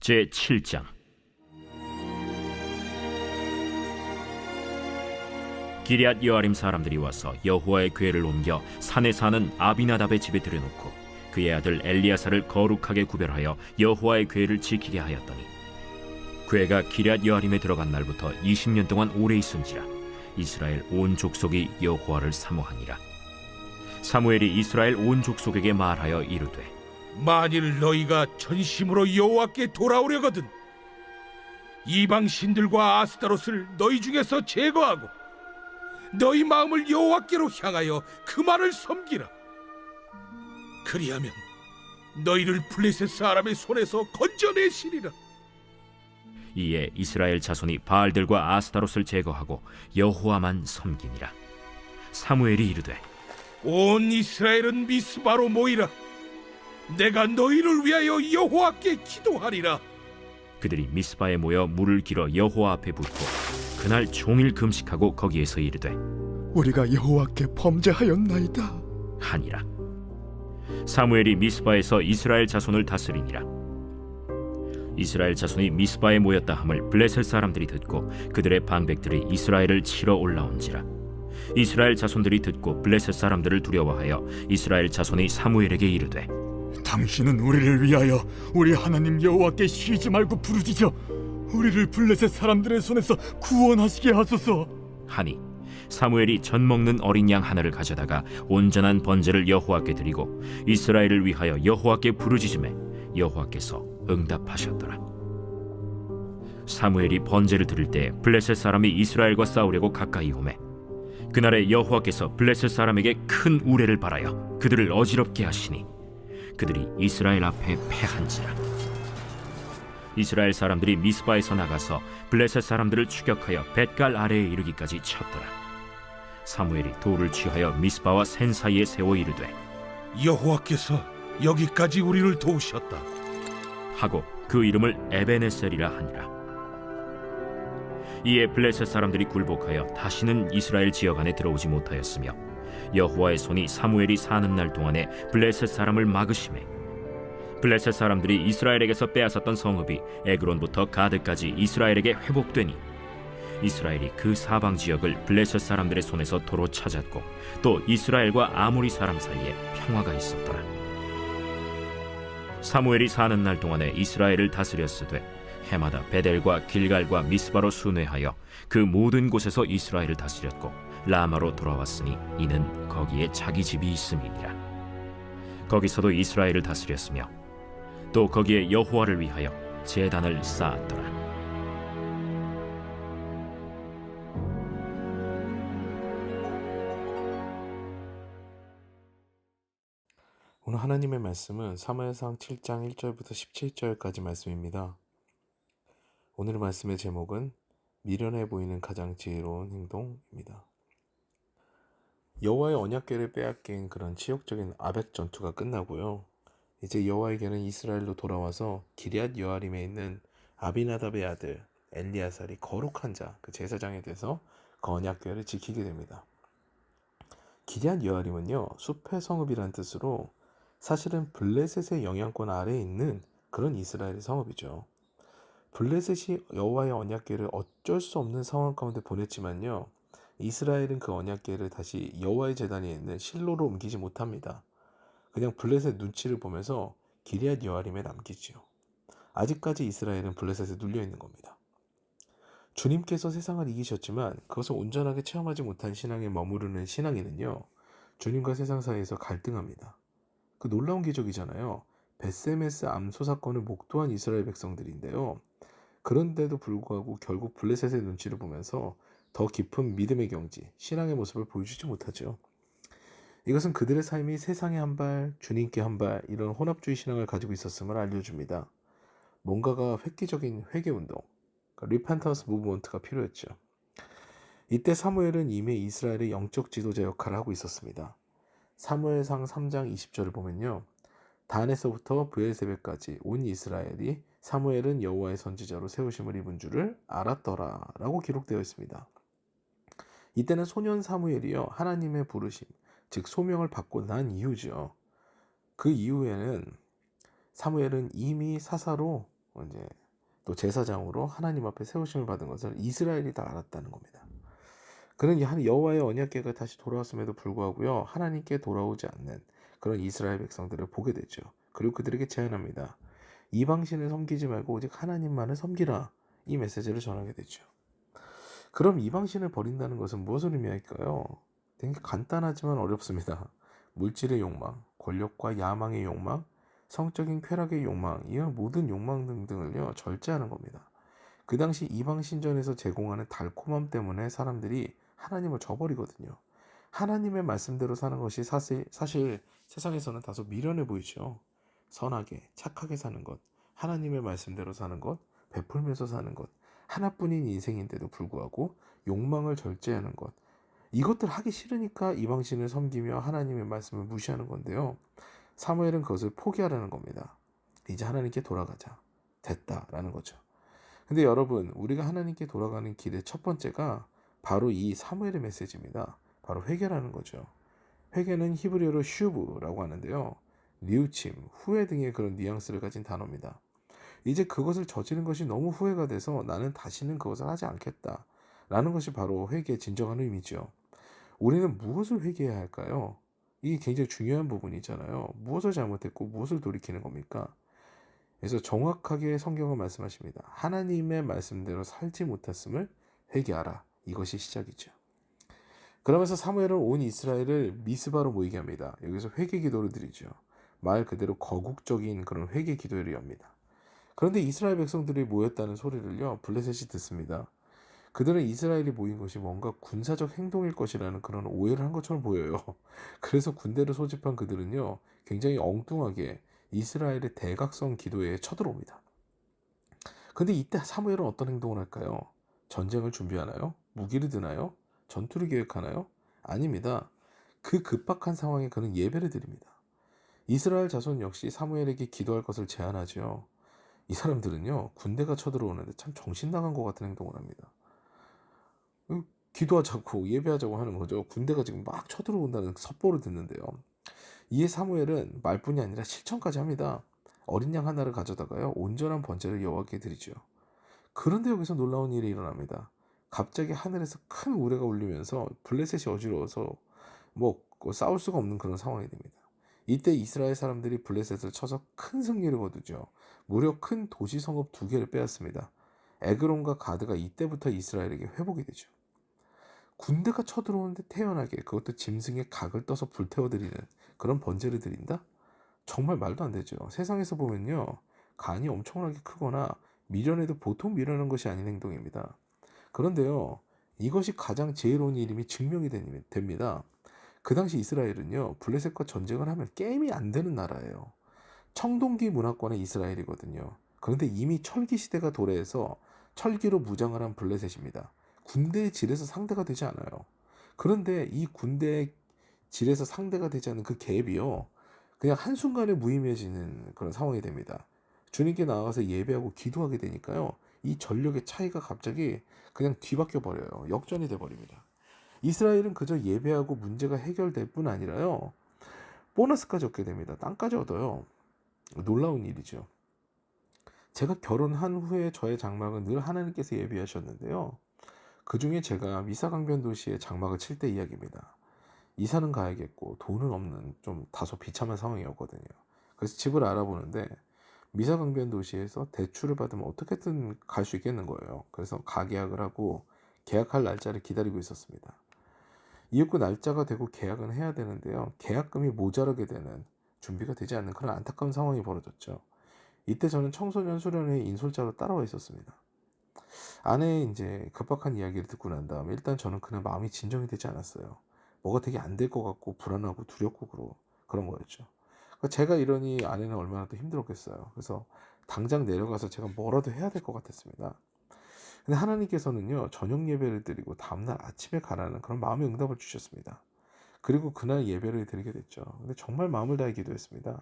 제7장. 기럇 여아림 사람들이 와서 여호와의 궤를 옮겨 산에 사는 아비나답의 집에 들여놓고 그의 아들 엘리야사를 거룩하게 구별하여 여호와의 궤를 지키게 하였더니, 궤가 기럇 여아림에 들어간 날부터 20년 동안 오래 있은지라 이스라엘 온 족속이 여호와를 사모하니라. 사무엘이 이스라엘 온 족속에게 말하여 이르되, 만일 너희가 전심으로 여호와께 돌아오려거든 이방 신들과 아스타롯을 너희 중에서 제거하고 너희 마음을 여호와께로 향하여 그만을 섬기라. 그리하면 너희를 블레셋 사람의 손에서 건져내시리라. 이에 이스라엘 자손이 바알들과 아스타롯을 제거하고 여호와만 섬기니라. 사무엘이 이르되, 온 이스라엘은 미스바로 모이라. 내가 너희를 위하여 여호와께 기도하리라. 그들이 미스바에 모여 물을 길어 여호와 앞에 붓고 그날 종일 금식하고 거기에서 이르되 우리가 여호와께 범죄하였나이다 하니라. 사무엘이 미스바에서 이스라엘 자손을 다스리니라. 이스라엘 자손이 미스바에 모였다 함을 블레셋 사람들이 듣고 그들의 방백들이 이스라엘을 치러 올라온지라. 이스라엘 자손들이 듣고 블레셋 사람들을 두려워하여 이스라엘 자손이 사무엘에게 이르되, 당신은 우리를 위하여 우리 하나님 여호와께 쉬지 말고 부르짖어 우리를 블레셋 사람들의 손에서 구원하시게 하소서 하니, 사무엘이 젖 먹는 어린 양 하나를 가져다가 온전한 번제를 여호와께 드리고 이스라엘을 위하여 여호와께 부르짖음에 여호와께서 응답하셨더라. 사무엘이 번제를 드릴 때 블레셋 사람이 이스라엘과 싸우려고 가까이 오매 그날에 여호와께서 블레셋 사람에게 큰 우레를 발하여 그들을 어지럽게 하시니 그들이 이스라엘 앞에 패한지라. 이스라엘 사람들이 미스바에서 나가서 블레셋 사람들을 추격하여 벳갈 아래에 이르기까지 쳤더라. 사무엘이 돌을 취하여 미스바와 센 사이에 세워 이르되, 여호와께서 여기까지 우리를 도우셨다 하고 그 이름을 에베네셀이라 하니라. 이에 블레셋 사람들이 굴복하여 다시는 이스라엘 지역 안에 들어오지 못하였으며 여호와의 손이 사무엘이 사는 날 동안에 블레셋 사람을 막으심에 블레셋 사람들이 이스라엘에게서 빼앗았던 성읍이 에그론부터 가드까지 이스라엘에게 회복되니 이스라엘이 그 사방 지역을 블레셋 사람들의 손에서 도로 찾았고 또 이스라엘과 아모리 사람 사이에 평화가 있었더라. 사무엘이 사는 날 동안에 이스라엘을 다스렸으되 해마다 베델과 길갈과 미스바로 순회하여 그 모든 곳에서 이스라엘을 다스렸고 라마로 돌아왔으니 이는 거기에 자기 집이 있음이니라. 거기서도 이스라엘을 다스렸으며 또 거기에 여호와를 위하여 제단을 쌓았더라. 오늘 하나님의 말씀은 사무엘상 7장 1절부터 17절까지 말씀입니다. 오늘 말씀의 제목은 미련해 보이는 가장 지혜로운 행동입니다. 여호와의 언약궤를 빼앗긴 그런 치욕적인 아벡 전투가 끝나고요. 이제 여호와에게는 이스라엘로 돌아와서 기럇 여아림에 있는 아비나답의 아들 엘리야살이 거룩한 자, 그 제사장에 대해서 그 언약궤를 지키게 됩니다. 기럇 여아림은요, 숲의 성읍이란 뜻으로 사실은 블레셋의 영향권 아래에 있는 그런 이스라엘의 성읍이죠. 블레셋이 여호와의 언약궤를 어쩔 수 없는 상황 가운데 보냈지만요, 이스라엘은 그 언약궤를 다시 여호와의 제단에 있는 실로로 옮기지 못합니다. 그냥 블레셋 눈치를 보면서 기럇 여아림에 남기지요. 아직까지 이스라엘은 블레셋에 눌려 있는 겁니다. 주님께서 세상을 이기셨지만 그것을 온전하게 체험하지 못한 신앙에 머무르는 신앙인은요, 주님과 세상 사이에서 갈등합니다. 그 놀라운 기적이잖아요. 벳세메스 암소 사건을 목도한 이스라엘 백성들인데요. 그런데도 불구하고 결국 블레셋의 눈치를 보면서 더 깊은 믿음의 경지, 신앙의 모습을 보여주지 못하죠. 이것은 그들의 삶이 세상에 한 발, 주님께 한 발, 이런 혼합주의 신앙을 가지고 있었음을 알려줍니다. 뭔가가 획기적인 회개운동, 리펜턴스 무브먼트가 필요했죠. 이때 사무엘은 이미 이스라엘의 영적 지도자 역할을 하고 있었습니다. 사무엘상 3장 20절을 보면요, 단에서부터 브엘세베까지 온 이스라엘이 사무엘은 여호와의 선지자로 세우심을 입은 줄을 알았더라 라고 기록되어 있습니다. 이때는 소년 사무엘이요, 하나님의 부르심, 즉 소명을 받고 난 이후죠. 그 이후에는 사무엘은 이미 사사로 이제 또 제사장으로 하나님 앞에 세우심을 받은 것을 이스라엘이 다 알았다는 겁니다. 그는 여호와의 언약궤가 다시 돌아왔음에도 불구하고요, 하나님께 돌아오지 않는 그런 이스라엘 백성들을 보게 되죠. 그리고 그들에게 제안합니다. 이방신을 섬기지 말고 오직 하나님만을 섬기라. 이 메시지를 전하게 되죠. 그럼 이방신을 버린다는 것은 무엇을 의미할까요? 되게 간단하지만 어렵습니다. 물질의 욕망, 권력과 야망의 욕망, 성적인 쾌락의 욕망, 이런 모든 욕망 등등을요 절제하는 겁니다. 그 당시 이방 신전에서 제공하는 달콤함 때문에 사람들이 하나님을 저버리거든요. 하나님의 말씀대로 사는 것이 사실 세상에서는 다소 미련해 보이죠. 선하게, 착하게 사는 것, 하나님의 말씀대로 사는 것, 베풀면서 사는 것, 하나뿐인 인생인데도 불구하고 욕망을 절제하는 것, 이것들 하기 싫으니까 이방신을 섬기며 하나님의 말씀을 무시하는 건데요. 사무엘은 그것을 포기하라는 겁니다. 이제 하나님께 돌아가자. 됐다라는 거죠. 근데 여러분, 우리가 하나님께 돌아가는 길의 첫 번째가 바로 이 사무엘의 메시지입니다. 바로 회개라는 거죠. 회개는 히브리어로 슈브라고 하는데요. 뉘우침, 후회 등의 그런 뉘앙스를 가진 단어입니다. 이제 그것을 저지른 것이 너무 후회가 돼서 나는 다시는 그것을 하지 않겠다 라는 것이 바로 회개의 진정한 의미죠. 우리는 무엇을 회개해야 할까요? 이게 굉장히 중요한 부분이잖아요. 무엇을 잘못했고 무엇을 돌이키는 겁니까? 그래서 정확하게 성경은 말씀하십니다. 하나님의 말씀대로 살지 못했음을 회개하라. 이것이 시작이죠. 그러면서 사무엘은 온 이스라엘을 미스바로 모이게 합니다. 여기서 회개 기도를 드리죠. 말 그대로 거국적인 그런 회개 기도를 엽니다. 그런데 이스라엘 백성들이 모였다는 소리를요, 블레셋이 듣습니다. 그들은 이스라엘이 모인 것이 뭔가 군사적 행동일 것이라는 그런 오해를 한 것처럼 보여요. 그래서 군대를 소집한 그들은요, 굉장히 엉뚱하게 이스라엘의 대각성 기도회에 쳐들어옵니다. 근데 이때 사무엘은 어떤 행동을 할까요? 전쟁을 준비하나요? 무기를 드나요? 전투를 계획하나요? 아닙니다. 그 급박한 상황에 그는 예배를 드립니다. 이스라엘 자손 역시 사무엘에게 기도할 것을 제안하죠. 이 사람들은요, 군대가 쳐들어오는데 참 정신 나간 것 같은 행동을 합니다. 기도하자고 예배하자고 하는 거죠. 군대가 지금 막 쳐들어온다는 섭보를 듣는데요. 이에 사무엘은 말뿐이 아니라 실천까지 합니다. 어린 양 하나를 가져다가요, 온전한 번제를 여호와께 드리죠. 그런데 여기서 놀라운 일이 일어납니다. 갑자기 하늘에서 큰 우레가 울리면서 블레셋이 어지러워서 싸울 수가 없는 그런 상황이 됩니다. 이때 이스라엘 사람들이 블레셋을 쳐서 큰 승리를 거두죠. 무려 큰 도시 성읍 2개를 빼앗습니다. 에그론과 가드가 이때부터 이스라엘에게 회복이 되죠. 군대가 쳐들어오는데 태연하게, 그것도 짐승의 각을 떠서 불태워드리는 그런 번제를 드린다? 정말 말도 안 되죠. 세상에서 보면요, 간이 엄청나게 크거나 미련해도 보통 미련한 것이 아닌 행동입니다. 그런데요, 이것이 가장 지혜로운 일임이 증명이 됩니다. 그 당시 이스라엘은요, 블레셋과 전쟁을 하면 게임이 안 되는 나라예요. 청동기 문화권의 이스라엘이거든요. 그런데 이미 철기 시대가 도래해서 철기로 무장을 한 블레셋입니다. 군대의 질에서 상대가 되지 않아요. 그런데 이 군대의 질에서 상대가 되지 않는 그 갭이요, 그냥 한순간에 무의미해지는 그런 상황이 됩니다. 주님께 나아가서 예배하고 기도하게 되니까요, 이 전력의 차이가 갑자기 그냥 뒤바뀌어 버려요. 역전이 돼 버립니다. 이스라엘은 그저 예배하고 문제가 해결될 뿐 아니라요, 보너스까지 얻게 됩니다. 땅까지 얻어요. 놀라운 일이죠. 제가 결혼한 후에 저의 장막은 늘 하나님께서 예비하셨는데요, 그 중에 제가 미사강변 도시에 장막을 칠 때 이야기입니다. 이사는 가야겠고 돈은 없는 좀 다소 비참한 상황이었거든요. 그래서 집을 알아보는데 미사강변 도시에서 대출을 받으면 어떻게든 갈 수 있겠는 거예요. 그래서 가계약을 하고 계약할 날짜를 기다리고 있었습니다. 이윽고 날짜가 되고 계약은 해야 되는데요, 계약금이 모자라게 되는, 준비가 되지 않는 그런 안타까운 상황이 벌어졌죠. 이때 저는 청소년 수련회 인솔자로 따라와 있었습니다. 아내의 이제 급박한 이야기를 듣고 난 다음에 일단 저는 그날 마음이 진정이 되지 않았어요. 뭐가 되게 안 될 것 같고 불안하고 두렵고 그런 거였죠. 그러니까 제가 이러니 아내는 얼마나 또 힘들었겠어요. 그래서 당장 내려가서 제가 뭐라도 해야 될 것 같았습니다. 근데 하나님께서는요, 저녁 예배를 드리고 다음날 아침에 가라는 그런 마음의 응답을 주셨습니다. 그리고 그날 예배를 드리게 됐죠. 근데 정말 마음을 다해 기도했습니다.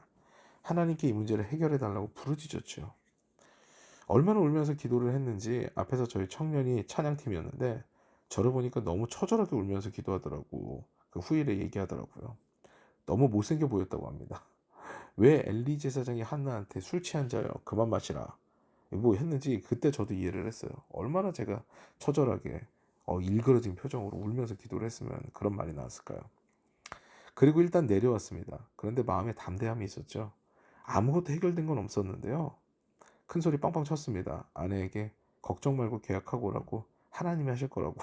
하나님께 이 문제를 해결해 달라고 부르짖었죠. 얼마나 울면서 기도를 했는지 앞에서 저희 청년이 찬양팀이었는데 저를 보니까 너무 처절하게 울면서 기도하더라고. 그 후일에 얘기하더라고요. 너무 못생겨 보였다고 합니다. 왜 엘리 제사장이 한나한테 술 취한 자여 그만 마시라, 뭐 했는지 그때 저도 이해를 했어요. 얼마나 제가 처절하게 일그러진 표정으로 울면서 기도를 했으면 그런 말이 나왔을까요? 그리고 일단 내려왔습니다. 그런데 마음에 담대함이 있었죠. 아무것도 해결된 건 없었는데요. 큰 소리 빵빵 쳤습니다. 아내에게 걱정 말고 계약하고 오라고, 하나님이 하실 거라고.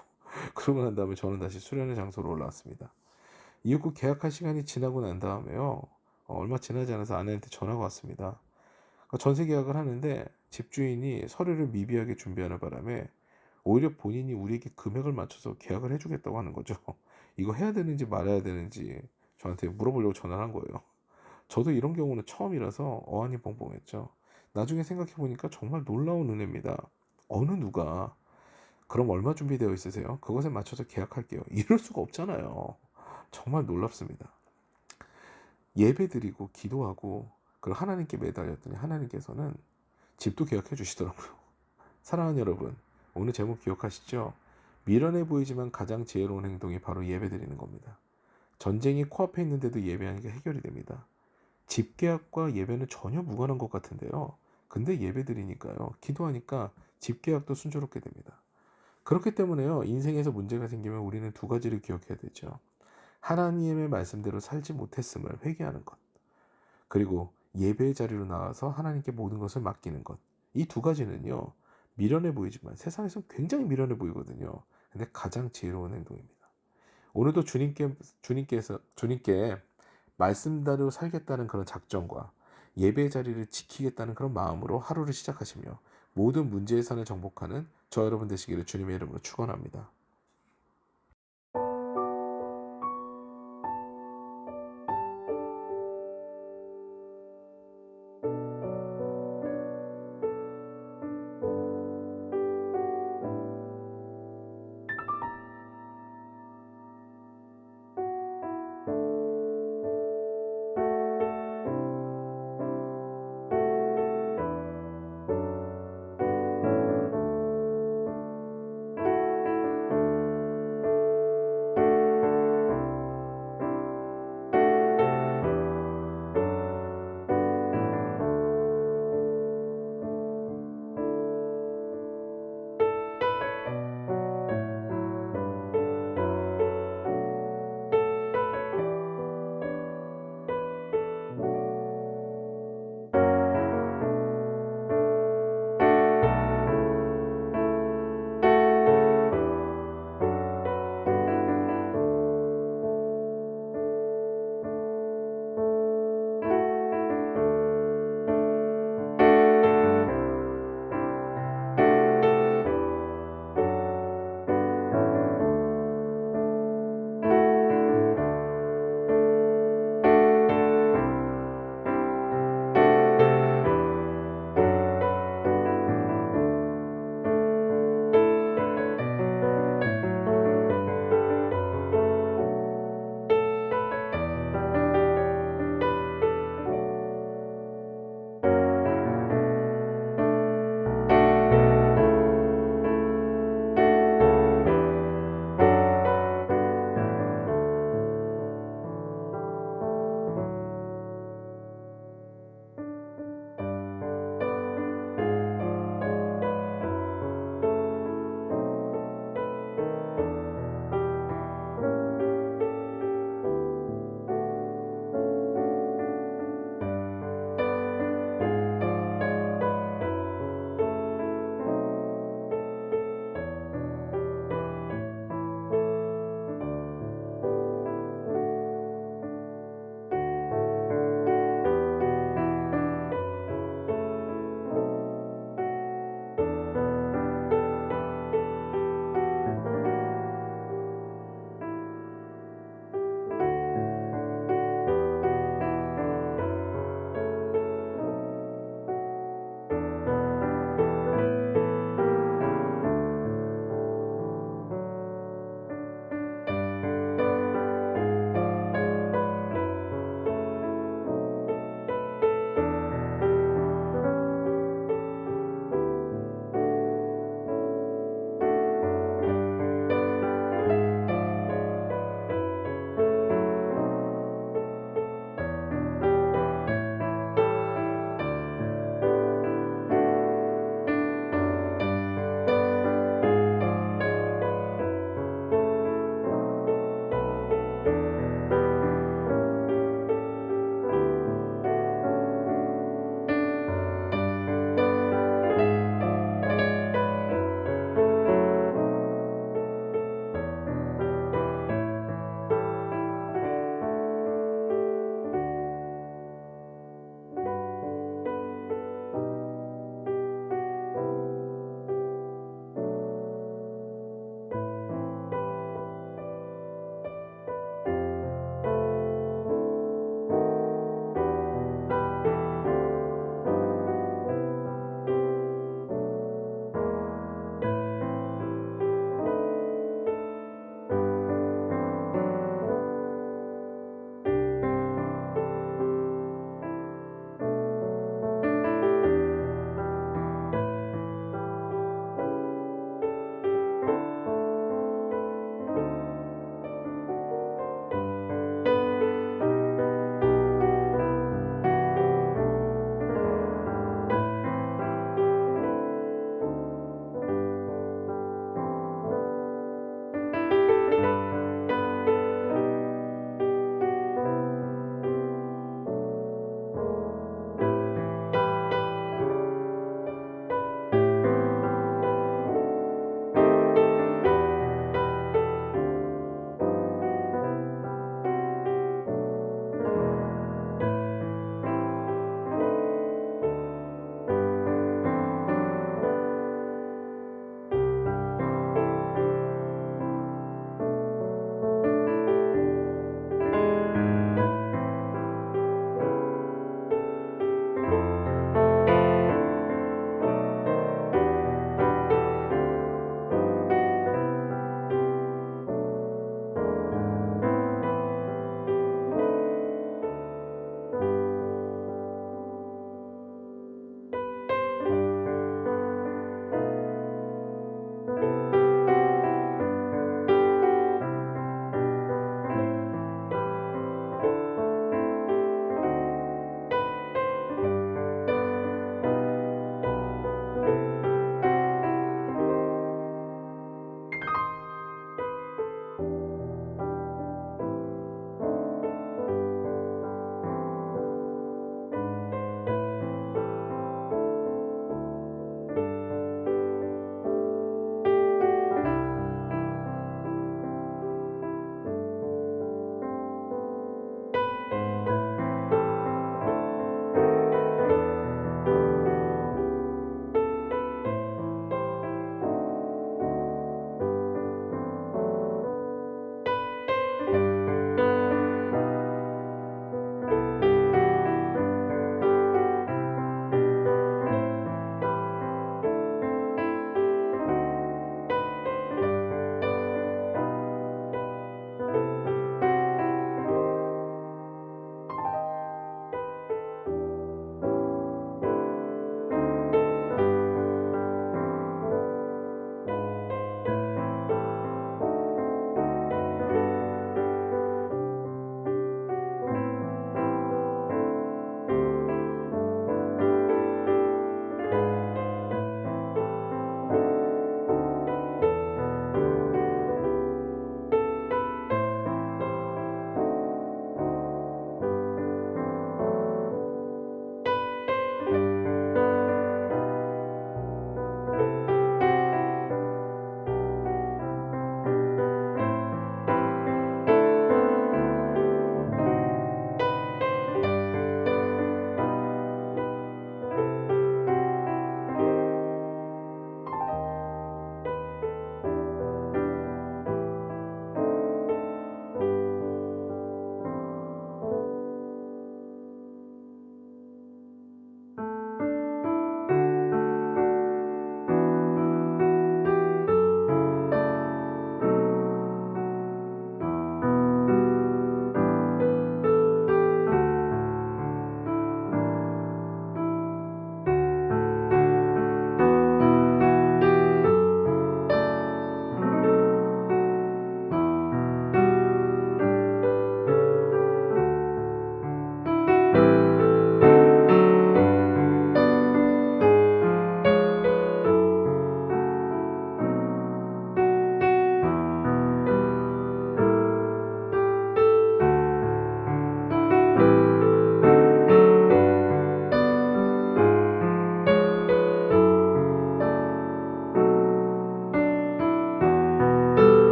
그러고 난 다음에 저는 다시 수련의 장소로 올라왔습니다. 이윽고 계약할 시간이 지나고 난 다음에요. 얼마 지나지 않아서 아내한테 전화가 왔습니다. 전세 계약을 하는데 집주인이 서류를 미비하게 준비하는 바람에 오히려 본인이 우리에게 금액을 맞춰서 계약을 해주겠다고 하는 거죠. 이거 해야 되는지 말아야 되는지 저한테 물어보려고 전화를 한 거예요. 저도 이런 경우는 처음이라서 어안이 벙벙했죠. 나중에 생각해보니까 정말 놀라운 은혜입니다. 어느 누가 그럼 얼마 준비되어 있으세요? 그것에 맞춰서 계약할게요. 이럴 수가 없잖아요. 정말 놀랍습니다. 예배 드리고 기도하고 그리고 하나님께 매달렸더니 하나님께서는 집도 계약해 주시더라고요. 사랑하는 여러분, 오늘 제목 기억하시죠? 미련해 보이지만 가장 지혜로운 행동이 바로 예배 드리는 겁니다. 전쟁이 코앞에 있는데도 예배하는 게 해결이 됩니다. 집 계약과 예배는 전혀 무관한 것 같은데요. 근데 예배 드리니까요. 기도하니까 집 계약도 순조롭게 됩니다. 그렇기 때문에요. 인생에서 문제가 생기면 우리는 두 가지를 기억해야 되죠. 하나님의 말씀대로 살지 못했음을 회개하는 것. 그리고 예배의 자리로 나와서 하나님께 모든 것을 맡기는 것. 이 두 가지는요. 미련해 보이지만 세상에서 굉장히 미련해 보이거든요. 근데 가장 지혜로운 행동입니다. 오늘도 주님께 말씀대로 살겠다는 그런 작정과 예배의 자리를 지키겠다는 그런 마음으로 하루를 시작하시며 모든 문제의 산을 정복하는 저 여러분 되시기를 주님의 이름으로 축원합니다.